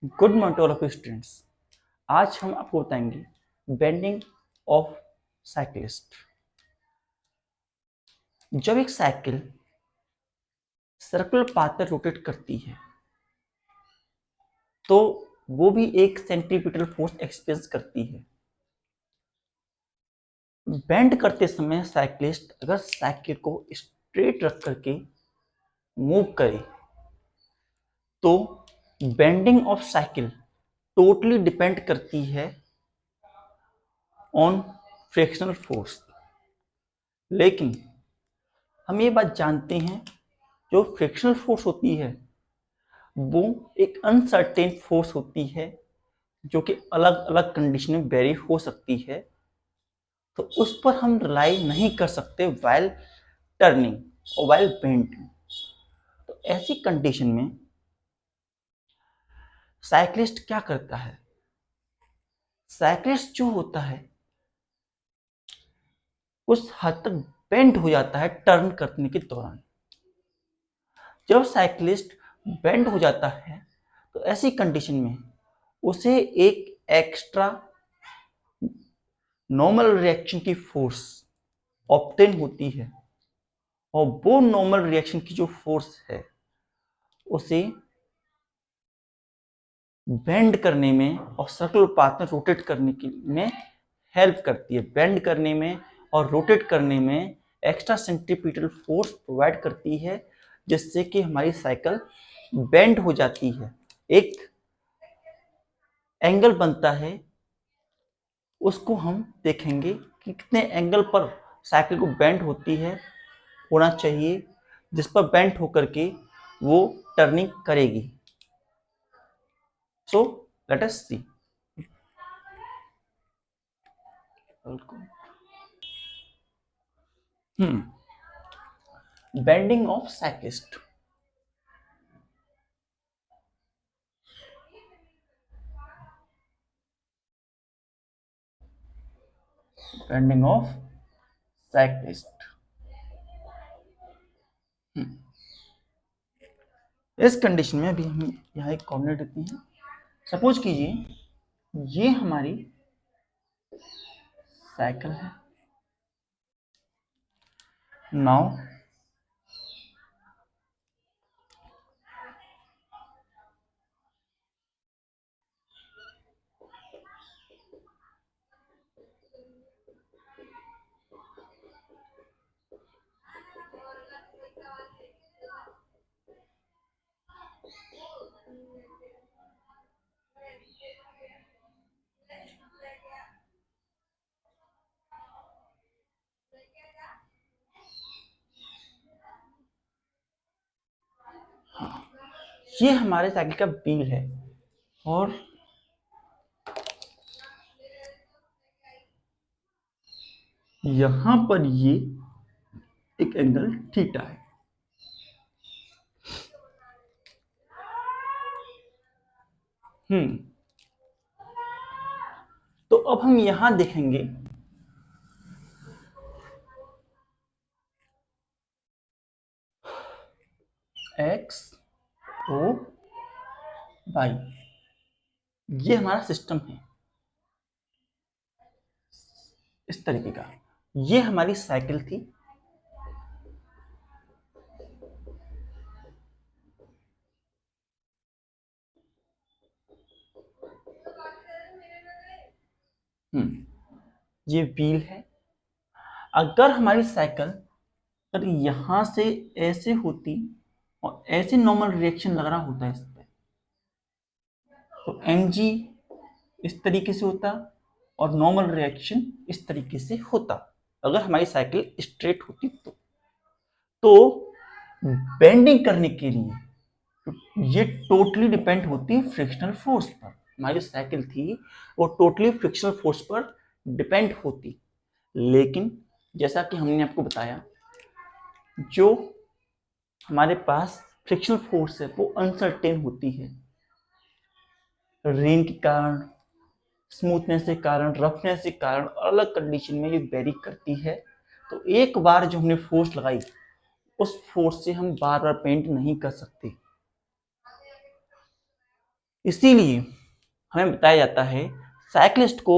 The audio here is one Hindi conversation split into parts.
Good morning to all of students. आज हम आपको बताएंगे बेंडिंग ऑफ साइक्लिस्ट। जब एक साइकिल सर्कुलर पाथ पर रोटेट करती है तो वो भी एक सेंट्रीपिटल फोर्स एक्सपीरियंस करती है। बेंड करते समय साइक्लिस्ट अगर साइकिल को स्ट्रेट रख करके मूव करे तो bending of cycle totally depend करती है ऑन फ्रिक्शनल फोर्स। लेकिन हम ये बात जानते हैं जो फ्रिक्शनल फोर्स होती है वो एक अनसर्टेन फोर्स होती है जो कि अलग अलग कंडीशन में वेरी हो सकती है, तो उस पर हम रिलाई नहीं कर सकते वाइल टर्निंग और वाइल बेंडिंग। तो ऐसी कंडीशन में साइक्लिस्ट क्या करता है, साइक्लिस्ट जो होता है उस हद तक बेंड हो जाता है टर्न करने के दौरान। जब साइक्लिस्ट बेंड हो जाता है तो ऐसी कंडीशन में उसे एक एक्स्ट्रा नॉर्मल रिएक्शन की फोर्स ऑब्टेन होती है और वो नॉर्मल रिएक्शन की जो फोर्स है उसे बेंड करने में और सर्कुलर पाथ में रोटेट करने के में हेल्प करती है। बेंड करने में और रोटेट करने में एक्स्ट्रा सेंट्रीपिटल फोर्स प्रोवाइड करती है जिससे कि हमारी साइकिल बेंड हो जाती है। एक एंगल बनता है, उसको हम देखेंगे कि कितने एंगल पर साइकिल को बेंड होना चाहिए जिस पर बेंड होकर के वो टर्निंग करेगी। So let us see. Bending of cyclist. Bending of cyclist. इस कंडीशन में अभी हम यहाँ एक कोऑर्डिनेट देते हैं। सपोज कीजिए ये हमारी साइकिल है। नाउ ये हमारे साइकिल का व्हील है और यहां पर ये एक एंगल थीटा है। तो अब हम यहां देखेंगे एक्स ओ वाई, ये हमारा सिस्टम है इस तरीके का। ये हमारी साइकिल थी। ये व्हील है। अगर हमारी साइकिल अगर यहां से ऐसे होती और ऐसे नॉर्मल रिएक्शन लग रहा होता है इस पे, तो mg इस तरीके से होता और नॉर्मल रिएक्शन इस तरीके से होता अगर हमारी साइकिल स्ट्रेट होती तो बेंडिंग करने के लिए तो ये टोटली डिपेंड होती है फ्रिक्शनल फोर्स पर। हमारी जो साइकिल थी वो टोटली फ्रिक्शनल फोर्स पर डिपेंड होती। लेकिन जैसा कि हमने आपको बताया जो हमारे पास फ्रिक्शनल फोर्स है वो अनसर्टेन होती है। रेन के कारण, स्मूथनेस के कारण, रफनेस के कारण अलग कंडीशन में ये वेरी करती है। तो एक बार जो हमने फोर्स लगाई उस फोर्स से हम बार बार पेंट नहीं कर सकते। इसीलिए हमें बताया जाता है साइक्लिस्ट को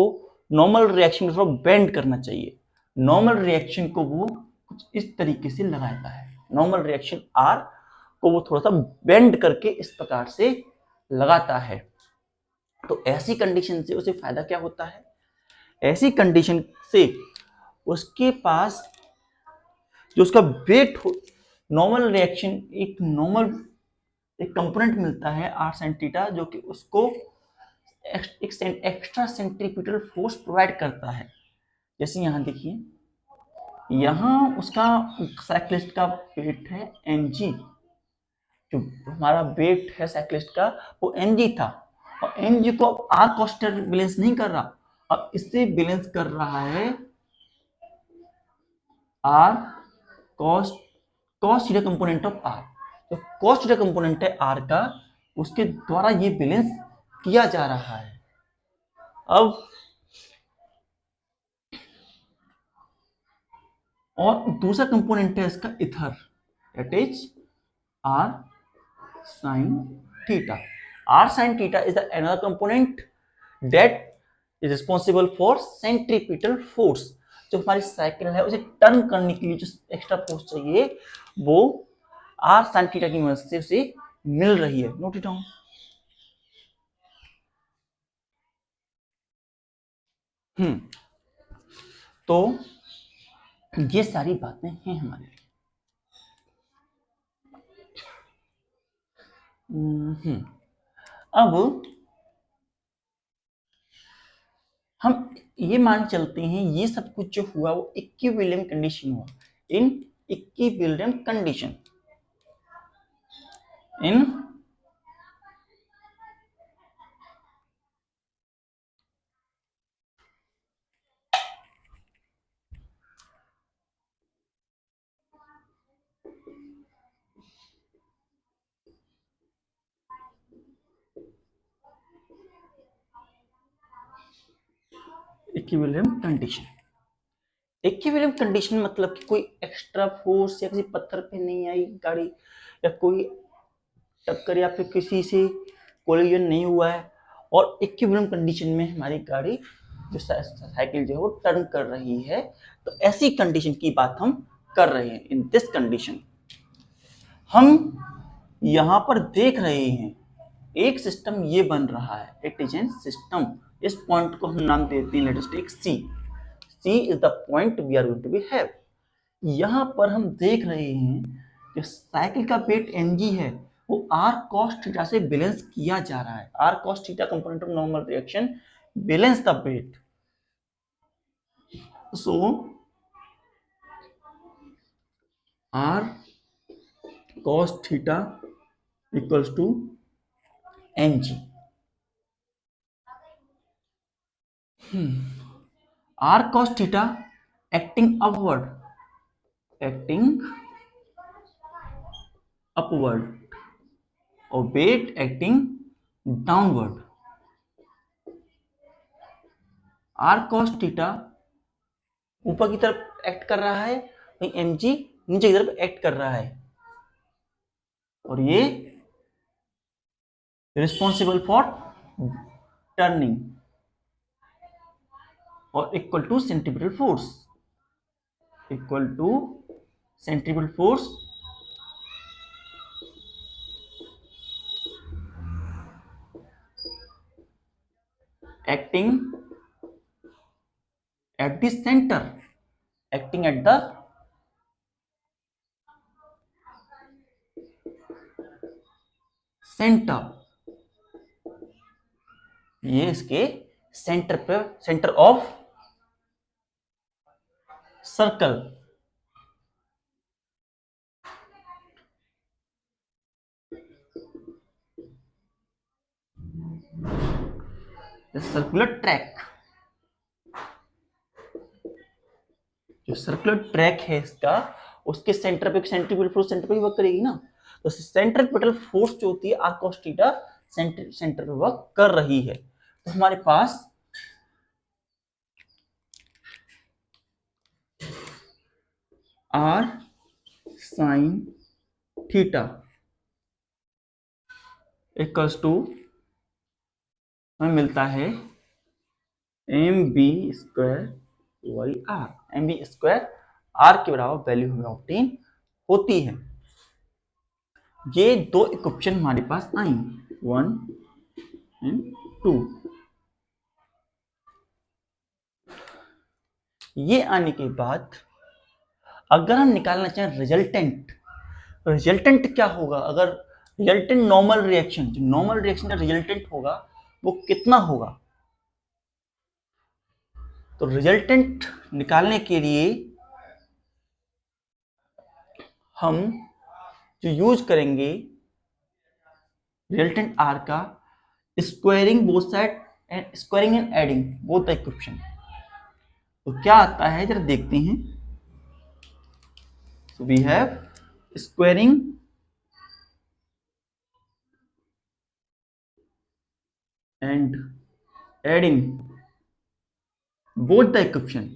नॉर्मल रिएक्शन को बेंड करना चाहिए। नॉर्मल रिएक्शन को वो कुछ इस तरीके से लगाता है, नॉर्मल रिएक्शन आर को वो थोड़ा सा बेंड करके इस प्रकार से लगाता है। तो ऐसी कंडीशन से उसे फायदा क्या होता है? ऐसी कंडीशन से उसके पास जो उसका वेट हो, नॉर्मल रिएक्शन एक कंपोनेंट मिलता है आर साइन थीटा, जो कि उसको एक एक्स्ट्रा सेंट्रीपिटल फोर्स प्रोवाइड करता है। जैसे यहां देखिए, यहां उसका साइक्लिस्ट का वेट है mg, जो हमारा वेट है साइक्लिस्ट का वो mg था, और mg को अब आर कॉस्टर बैलेंस नहीं कर रहा, अब इससे बैलेंस कर रहा है R cos theta component of R. तो कॉस थीटा कंपोनेंट है आर का, उसके द्वारा ये बैलेंस किया जा रहा है। अब और दूसरा कंपोनेंट है इसका either, that is R sin theta. R sin theta is the another component that is responsible for centripetal force. जो हमारी साइकिल है उसे टर्न करने के लिए जो एक्स्ट्रा फोर्स चाहिए वो R sin theta की मदद से उसे मिल रही है। Note it down. तो ये सारी बातें हैं हमारे लिए। अब हम ये मान चलते हैं ये सब कुछ जो हुआ वो इक्विलिब्रियम कंडीशन हुआ, in equilibrium condition, in equilibrium condition. Equilibrium condition मतलब कि कोई एक्स्ट्रा फोर्स या किसी पत्थर पे नहीं आई गाड़ी, या कोई टक्कर या फिर किसी से कोलिजन नहीं हुआ है, और इक्विलिब्रियम कंडीशन में हमारी गाड़ी जो साइकिल जो है वो टर्न कर रही है। तो ऐसी कंडीशन की बात हम कर रहे हैं। इन दिस कंडीशन हम यहां पर देख रहे हैं एक सिस्टम ये बन रहा है, इट इज एन सिस्टम। इस पॉइंट को हम नाम देते हैं, let us take C. C is the point we are going to be have. यहां पर हम देख रहे हैं कि साइकिल का वेट mg है, वो आर कॉस थीटा से बैलेंस किया जा रहा है। R cos theta component of normal reaction balance the weight. So R cos theta equals to mg। R cos theta acting upward, acting upward, और weight acting downward. R cos theta ऊपर की तरफ एक्ट कर रहा है, वहीं mg नीचे की तरफ एक्ट कर रहा है, और ये रिस्पॉन्सिबल फॉर टर्निंग और equal to centripetal force, equal to centripetal force acting at the center, acting at the center। ये इसके सेंटर पे, centre of circle. Circular track, जो सर्कुलर ट्रैक है इसका, उसके सेंटर पे सेंट्रीपिटल फोर्स सेंटर पे वर्क करेगी ना। तो सेंट्रीपिटल फोर्स जो होती है आर कॉस थीटा सेंटर पे वर्क कर रही है। तो हमारे पास R sine theta equals to हमें मिलता है mb² mb² r के बराबर वैल्यू हमें ऑब्टेन होती है। ये दो इक्वेशन हमारे पास आई 1 एंड 2। ये आने के बाद अगर हम निकालना चाहें रिजल्टेंट, रिजल्टेंट क्या होगा? अगर रिजल्टेंट नॉर्मल रिएक्शन, जो नॉर्मल रिएक्शन का रिजल्टेंट होगा वो कितना होगा? तो रिजल्टेंट निकालने के लिए हम जो यूज करेंगे रिजल्टेंट आर का, squaring both side and squaring and adding both the equation. तो क्या आता है जरा देखते हैं। So we have squaring and adding both the equation.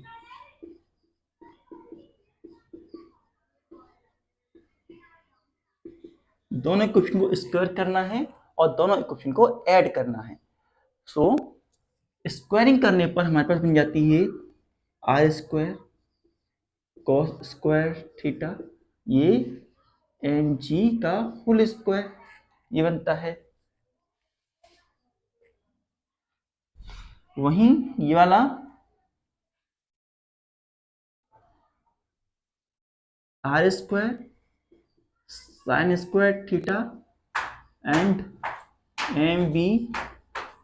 दोनों इक्वेशन को स्क्वायर करना है और दोनों इक्वेशन को ऐड करना है। सो स्क्वायरिंग करने पर हमारे पास बन जाती है r² cos² थीटा, ये mg का होल स्क्वायर, ये बनता है। वहीं ये वाला r² sin² theta and mb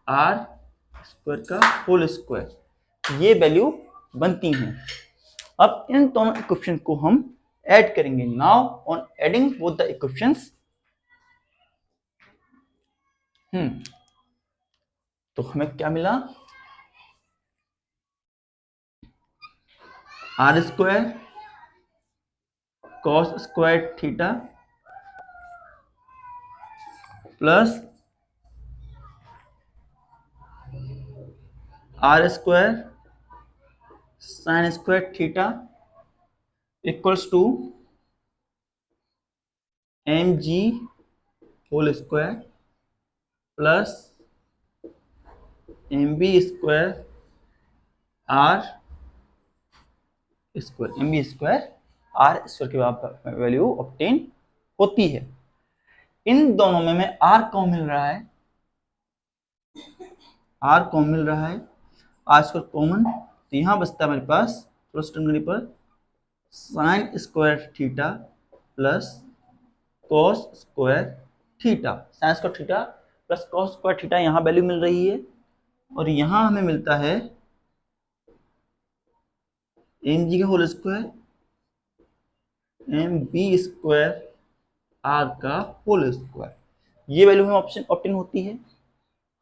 r² का होल स्क्वायर, ये वैल्यू बनती हैं। अब इन दोनों इक्वेशन को हम ऐड करेंगे। Now on adding both the equations, तो हमें क्या मिला? r² cos² theta plus r² sin² theta equals to mg whole square plus mb² r square, mb² r square के बराबर वैल्यू ऑब्टेन होती है। इन दोनों में हमें r कौन मिल रहा है? r कौन मिल रहा है? r स्क्वायर कॉमन, तो यहां बचता है हमारे पास प्लस करने पर sin² theta plus cos² theta. sin² theta plus cos² theta यहाँ वैल्यू मिल रही है और यहाँ हमें मिलता है mg का होल स्क्वायर mb² r का होल स्क्वायर, ये वैल्यू हमें ऑप्शन ऑप्टेन होती है।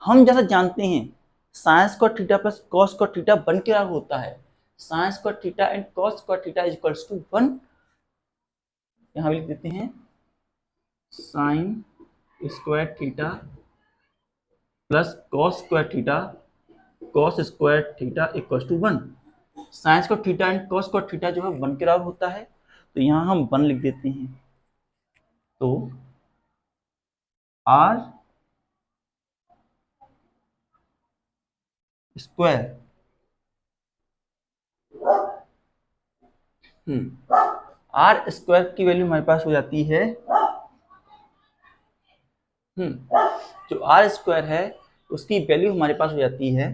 हम जैसा जानते हैं sin² theta plus cos² theta बन के होता है sin² theta and cos² theta is equals to 1। यहाँ लिख देते हैं sin² theta plus cos² theta cos² theta equals to 1। sin² theta and cos² theta जो है 1 के बराबर होता है, तो यहाँ हम 1 लिख देते हैं। तो r स्क्वायर r स्क्वायर की वैल्यू हमारे पास हो जाती है, जो r स्क्वायर है उसकी वैल्यू हमारे पास हो जाती है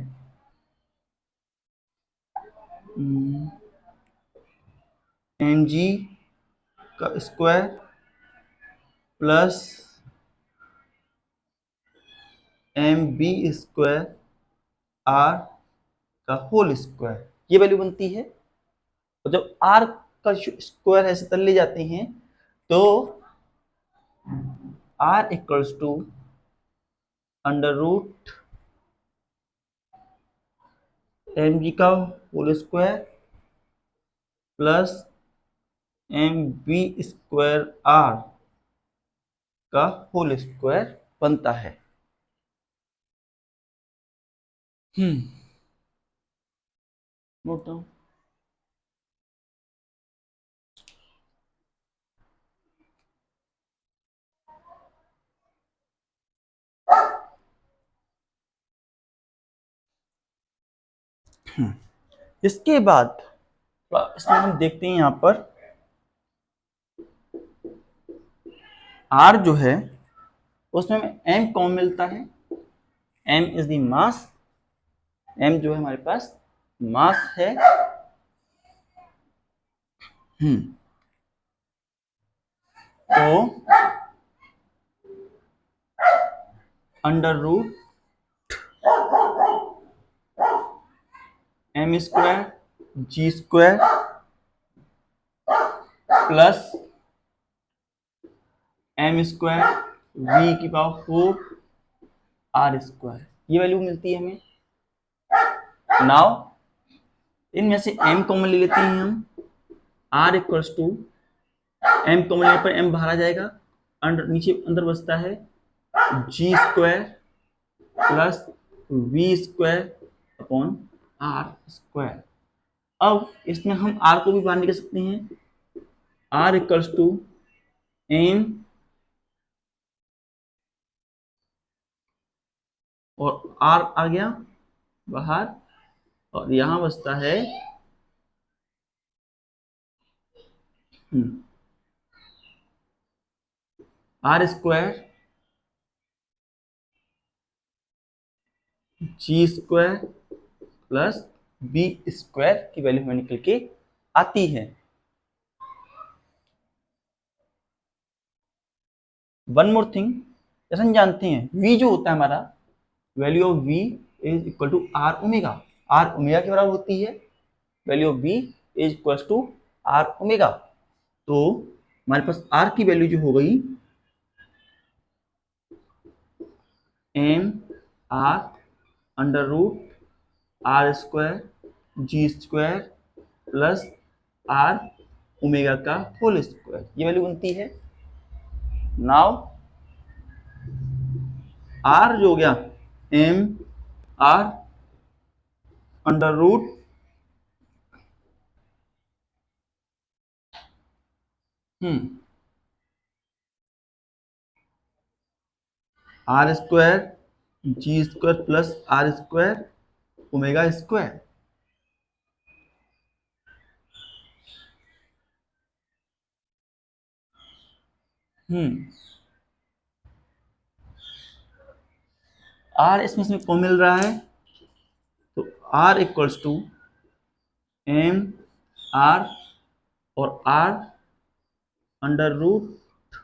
mg का स्क्वायर प्लस mb² r का होल स्क्वायर, ये वैल्यू बनती है। और जब r का स्क्वायर ऐसे तर ले जाते हैं तो r equals to under root mg का whole square plus mb² r का होल स्क्वायर बनता है। Note down. इसके बाद इसमें हम देखते हैं यहाँ पर R जो है उसमें हमें m कॉमन मिलता है। m is the mass, m जो है हमारे पास मास है। तो under root m square g square plus m square v की पावर 4 r स्क्वायर, ये वैल्यू मिलती है हमें। नाउ इनमें से m कॉमन ले लेते हैं हम। r equals to m common लेने पर m बाहर आ जाएगा, नीचे अंदर बचता है g square plus v square upon r square. अब इसमें हम r को भी बाहर निकाल सकते हैं। r इक्वल्स टू m और r आ गया बाहर, और यहां बचता है r square g square plus b square की वैल्यू हमें निकल के आती है। वन मोर थिंग, जैसे हम जानते हैं v जो होता है हमारा, value of v is equal to r omega. r omega के बराबर होती है, value of v is equal to r omega. तो हमारे पास r की वैल्यू जो हो गई m r under root r square g square plus r omega का होल स्क्वायर, ये वैल्यू बनती है। नाउ r जो हो गया m r under root r square g square plus r square omega square. r इसमें कौन मिल रहा है, तो r equals to m r और r under root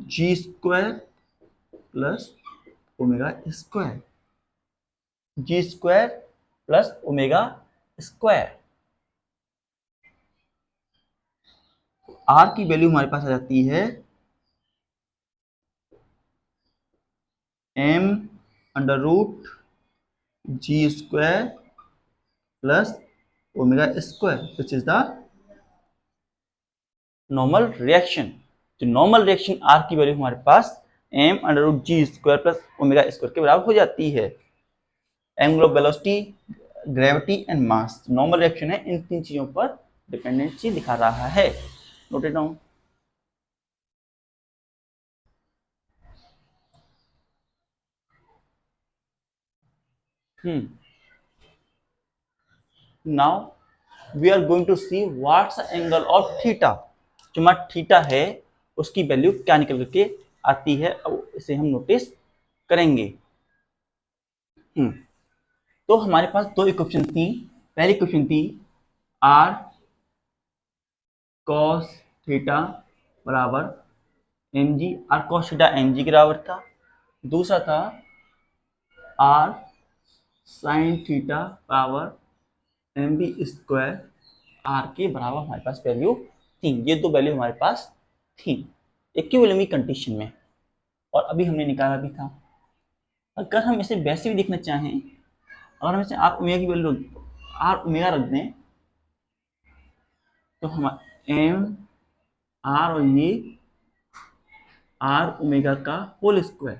g square plus omega square, g square plus omega square. r की वैल्यू हमारे पास आ जाती है m under root g square plus omega square, which is the normal reaction. तो नॉर्मल रिएक्शन r की वैल्यू हमारे पास m under root g square plus omega square के बराबर हो जाती है। Angular velocity, gravity and mass, normal reaction है, इन तीन चीजों पर डिपेंडेंसी दिखा रहा है। Note it down. Now we are going to see what's the angle of theta. जो हमारा थीटा है उसकी वैल्यू क्या निकल के आती है, अब इसे हम नोटिस करेंगे। तो हमारे पास दो इक्वेशन थी। पहली इक्वेशन थी r cos थीटा बराबर mg, r cos theta mg के बराबर था। दूसरा था r sin थीटा बराबर mb स्क्वायर r के बराबर हमारे पास वैल्यू थी। ये दो वैल्यू हमारे पास थी इक्विवेलेंट कंडीशन में, और अभी हमने निकाला भी था। अगर हम इसे वैसे भी देखना चाहें, अगर हम इसे r ओमेगा की वैल्यू r ओमेगा रख दें, तो हम m r और ये r ओमेगा का होल स्क्वायर,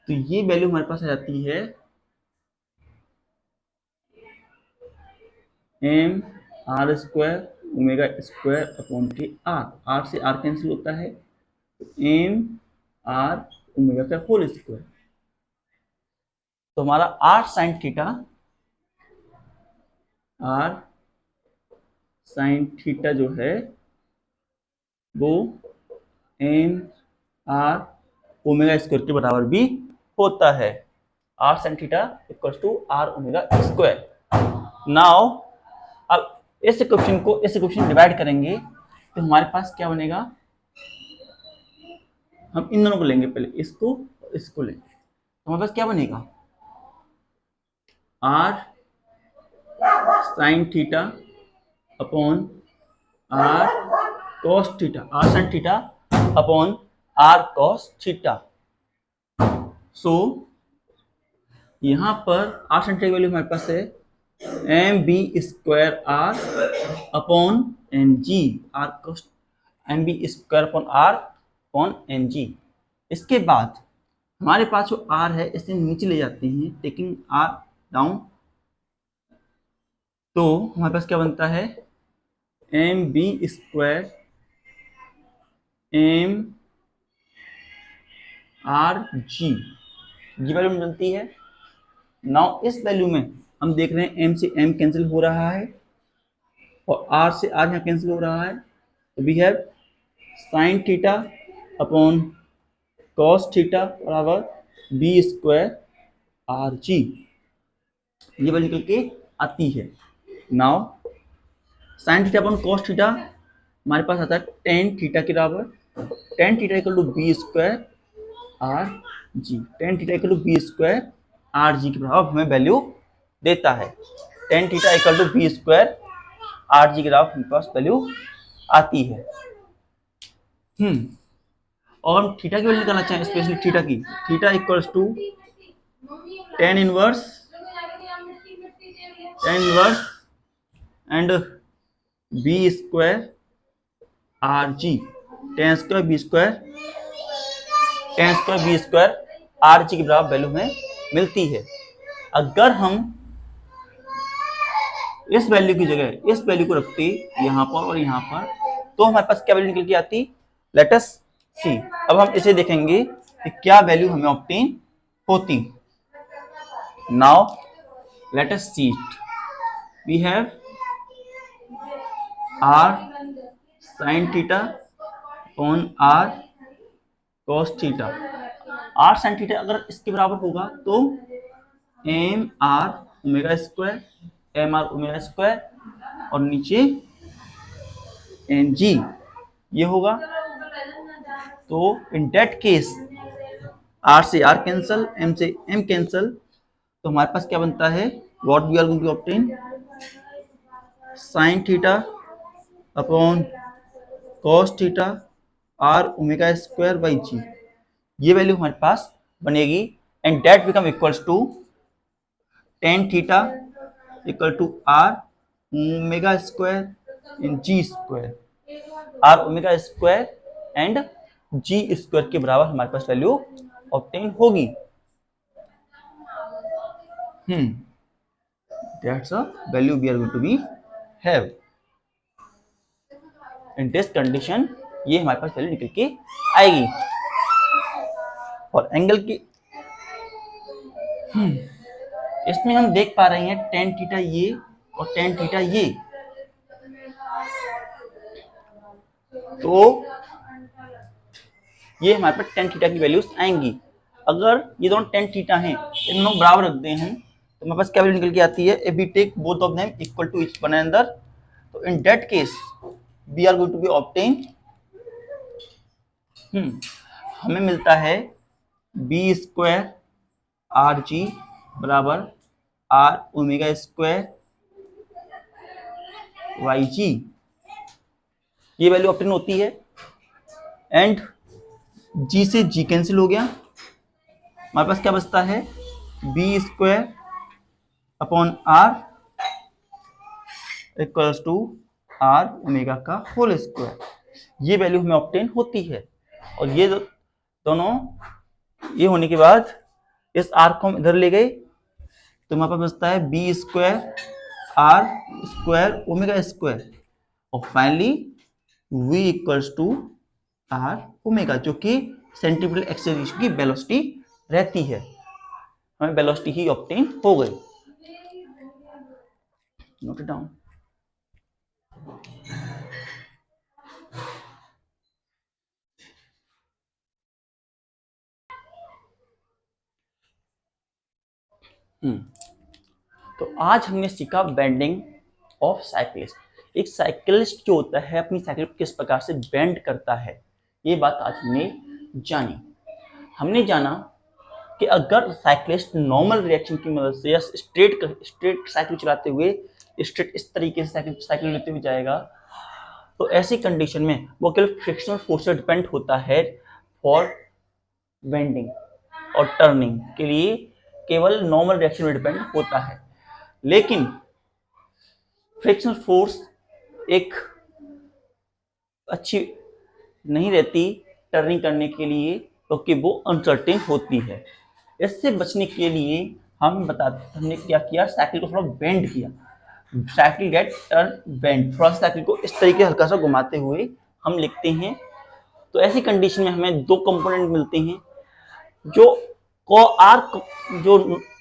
तो ये वैल्यू हमारे पास आ जाती है m r square omega square upon के r से r कैंसिल होता है, तो m r ओमेगा का होल स्क्वायर। तो हमारा r sin theta R sine theta जो है वो एम आर ओमेगा स्क्वायर के बराबर भी होता है। R sine theta equals to R omega square. Now अब इस क्वेश्चन डिवाइड करेंगे तो हमारे पास क्या बनेगा, हम इन दोनों को लेंगे, पहले इसको और इसको लेंगे तो हमारे पास क्या बनेगा, R sine theta upon R cos theta, R sine theta upon R cos theta. So यहां पर आर साइन थीटा की वैल्यू हमारे पास है M B square R upon N G, R cos M B square upon R upon N G. इसके बाद हमारे पास जो आर है इसे नीचे ले जाते हैं, टेकिंग आर डाउन, तो हमारे पास क्या बनता है M B square M R G, ये वैल्यू मिलती है। नाउ इस वैल्यू में हम देख रहे हैं एम से एम कैंसिल हो रहा है और आर से आर यहाँ कैंसिल हो रहा है, तो we have sine theta upon cos theta बराबर बी स्क्वायर आर जी, ये वैल्यू निकल के आती है। Now sine theta upon cos theta हमारे पास आता है टेन थीटा के बराबर, tan theta equal to B square R G, tan theta equal to B square R G के बराबर हमें वैल्यू देता है। Tan theta equal to B square R G के बराबर हमारे पास वैल्यू आती है। और हम थीटा की वैल्यू निकालना चाहें, स्पेशली थीटा की, theta equals to tan inverse and B square R G, tan square B square R G के बराबर वैल्यू हमें मिलती है। अगर हम इस वैल्यू की जगह इस वैल्यू को रखते यहाँ पर और यहाँ पर तो हमारे पास क्या वैल्यू निकल के आती, लेट अस सी। अब हम इसे देखेंगे कि क्या वैल्यू हमें ऑब्टेन होती। Now let us see it, we have R sine theta upon R cos theta. R sine theta अगर इसके बराबर होगा तो एम आर ओमेगा स्क्वायर और नीचे एन जी ये होगा। तो इन दैट केस आर से आर कैंसल, एम से एम कैंसल, तो हमारे पास क्या बनता है, what we are going to obtain sine theta upon cos theta R omega square by G, ये वैल्यू हमारे पास बनेगी and that become equals to tan theta equal to R omega square in G square, R omega square and G square के बराबर हमारे पास वैल्यू ऑब्टेन होगी। That's a value we are going to be have in this condition, ये हमारे पास वैल्यू निकल के आएगी। और एंगल की इसमें हम देख पा रहे हैं टेन थीटा ये और टेन थीटा ये, तो ये हमारे पास टेन थीटा की वैल्यूज आएंगी। अगर ये दोनों टेन थीटा हैं, इन दोनों बराबर रखते हैं तो हमारे पास क्या वैल्यू निकल के आती है, if we take both of them equal to each one another, तो in that case we are going to be obtain, हमें मिलता है बी स्क्वायर आर जी बराबर R omega square by G, ये वैल्यू ऑब्टेन होती है। एंड जी से जी कैंसिल हो गया, हमारे पास क्या बचता है B square upon R equals to R omega का होल स्क्वायर, ये वैल्यू हमें ऑब्टेन होती है। और ये दोनों ये होने के बाद इस आर को हम इधर ले गए तो हमारे पास बचता है B square R square omega square और finally v equals to R omega, जो कि सेंट्रीफ्यूगल एक्सेलरेशन की वेलोसिटी रहती है, हमें वेलोसिटी ही ऑब्टेन हो गई। Note it down. तो आज हमने सीखा बेंडिंग ऑफ साइक्लिस्ट। एक साइकिलिस्ट जो होता है अपनी साइकिल को किस प्रकार से बेंड करता है, ये बात आज हमने जानी। हमने जाना कि अगर साइक्लिस्ट नॉर्मल रिएक्शन की मदद से या स्ट्रेट साइकिल चलाते हुए स्ट्रेट इस तरीके से साइकिल लेते हुए जाएगा, तो ऐसी कंडीशन में वो केवल फ्रिक्शनल फोर्स पर डिपेंड होता है फॉर बेंडिंग और टर्निंग के लिए, केवल नॉर्मल रिएक्शन में डिपेंड होता है। लेकिन फ्रिक्शनल फोर्स एक अच्छी नहीं रहती टर्निंग करने के लिए, क्योंकि वो अनसर्टेन होती है। इससे बचने के लिए हमने क्या किया, साइकिल को थोड़ा बेंड किया। साइकिल गेट टर्न बेंड, थोड़ा साइकिल को इस तरीके हल्का सा घुमाते हुए हम लिखते हैं। तो ऐसी कंडीशन में हमें दो कंपोनेंट मिलते हैं, जो जो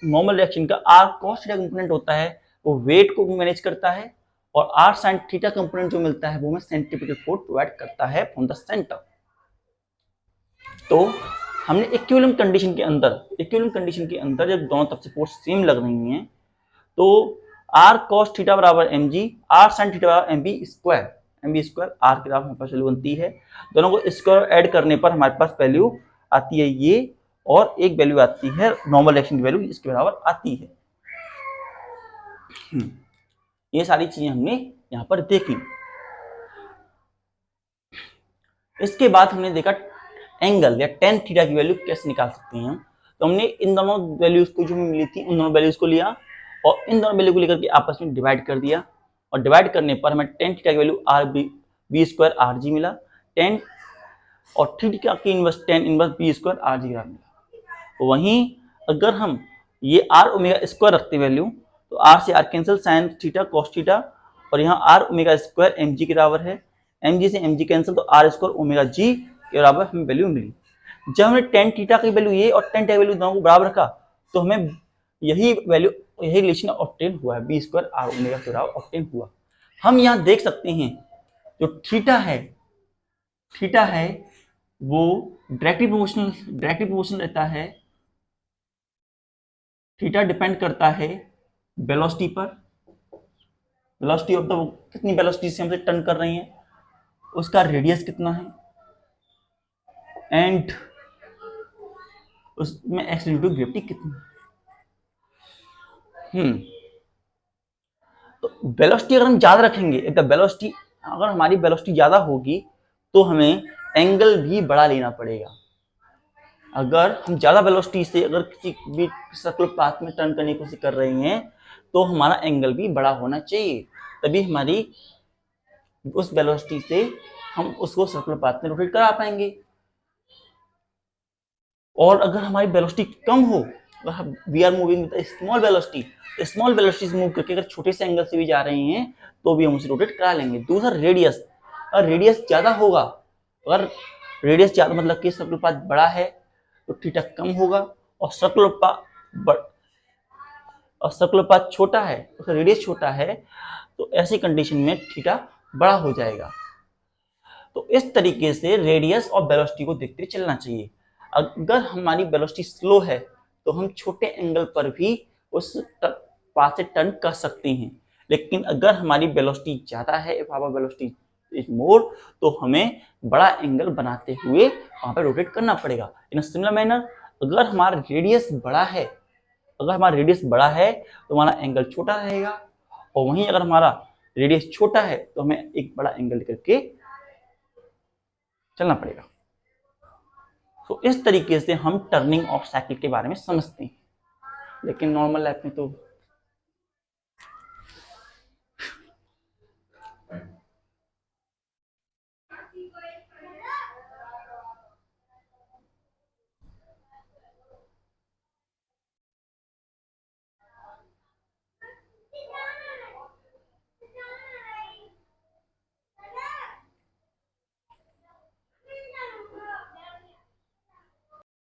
नॉर्मल रिएक्शन का आर कॉस थीटा कंपोनेंट होता है वो वेट को मैनेज करता है, और आर साइन थीटा कंपोनेंट जो मिलता है वो हमें सेंट्रीपिटल फोर्स प्रोवाइड करता है फ्रॉम द सेंटर। तो हमने इक्विलिब्रियम कंडीशन के अंदर जब दोनों तरफ से फोर्स सेम लग रही हैं, तो आर कॉस थीटा बराबर M G, R sine theta बराबर एम बी स्क्वायर आर के बराबर हमारे पास वैल्यू बनती है। दोनों को स्क्वायर ऐड करने पर हमारे पास वैल्यू आती है ये, और एक वैल्यू आती है नॉर्मल रिएक्शन की वैल्यू इसके बराबर आती है। ये सारी चीजें हमने यहां पर देखी। इसके बाद हमने देखा एंगल या टेन थीटा की वैल्यू कैसे निकाल सकते हैं हम। तो हमने इन दोनों वैल्यूज को जो मिली थी उन दोनों वैल्यूज को लिया और इन दोनों वैल्यू को लेकर के आपस में डिवाइड कर दिया, और डिवाइड करने पर हमें टेन थीटा की value R B square R G मिला, टेन और थीटा की inverse tan inverse B square R G मिला। वहीं अगर हम ये आर ओमेगा स्क्वायर रखते वैल्यू, तो आर से R cancel, sine theta cos theta, और यहाँ R omega square M G के बराबर है, एम जी से एम जी कैंसिल, तो आर स्क्वायर ओमेगा जी के बराबर हमें वैल्यू मिली। जब हमने टेन थीटा की वैल्यू ये और टेन थीटा की वैल्यू दोनों को बराबर रखा, तो हमें यही रिलेशन ऑब्टेन हुआ है, बी स्क्वायर आर ओमेगा के बराबर ऑब्टेन हुआ। हम यहाँ देख सकते हैं जो थीटा है वो डायरेक्टली प्रोपोर्शनल रहता है। थीटा डिपेंड करता है वेलोसिटी पर, वेलोसिटी ऑफ द कितनी वेलोसिटी से हमसे टर्न कर रही है, उसका रेडियस कितना है, एंड उसमें एक्सीलरेटिव ग्रेविटी कितनी है। तो वेलोसिटी अगर हम ज्यादा रखेंगे, अगर हमारी वेलोसिटी ज्यादा होगी तो हमें एंगल भी बड़ा लेना पड़ेगा। अगर हम ज्यादा वेलोसिटी से अगर किसी भी सर्कुलर पाथ में टर्न करने की कोशिश कर रहे हैं, तो हमारा एंगल भी बड़ा होना चाहिए, तभी हमारी उस वेलोसिटी से हम उसको सर्कुलर पाथ में रोटेट करा पाएंगे। और अगर हमारी वेलोसिटी कम हो, we are moving with small velocity, small velocity से मूव करके अगर छोटे से एंगल से भी जा रहे हैं तो भी हम उसे रोटेट करा लेंगे। दूसरा रेडियस, अगर रेडियस ज्यादा होगा, अगर रेडियस ज्यादा मतलब कि सर्कुलर पाथ बड़ा है तो थीटा कम होगा, और सर्कुलर पाथ छोटा है, उसका रेडियस छोटा है, तो ऐसी कंडीशन में थीटा बड़ा हो जाएगा। तो इस तरीके से रेडियस और वेलोसिटी को देखते चलना चाहिए। अगर हमारी वेलोसिटी स्लो है तो हम छोटे एंगल पर भी उस पाथ से टर्न कर सकते हैं, लेकिन अगर हमारी वेलोसिटी ज्यादा है, if our velocity is more, तो हमें बड़ा एंगल बनाते हुए वहां पर रोटेट करना पड़ेगा। इन सिमिलर मैनर अगर हमारा रेडियस बड़ा है, तो हमारा एंगल छोटा रहेगा, और वहीं अगर हमारा रेडियस छोटा है तो हमें एक बड़ा एंगल करके चलना पड़ेगा। तो इस तरीके से हम टर्निंग ऑफ साइकिल के बारे में समझते हैं, लेकिन नॉर्मल लाइफ में तो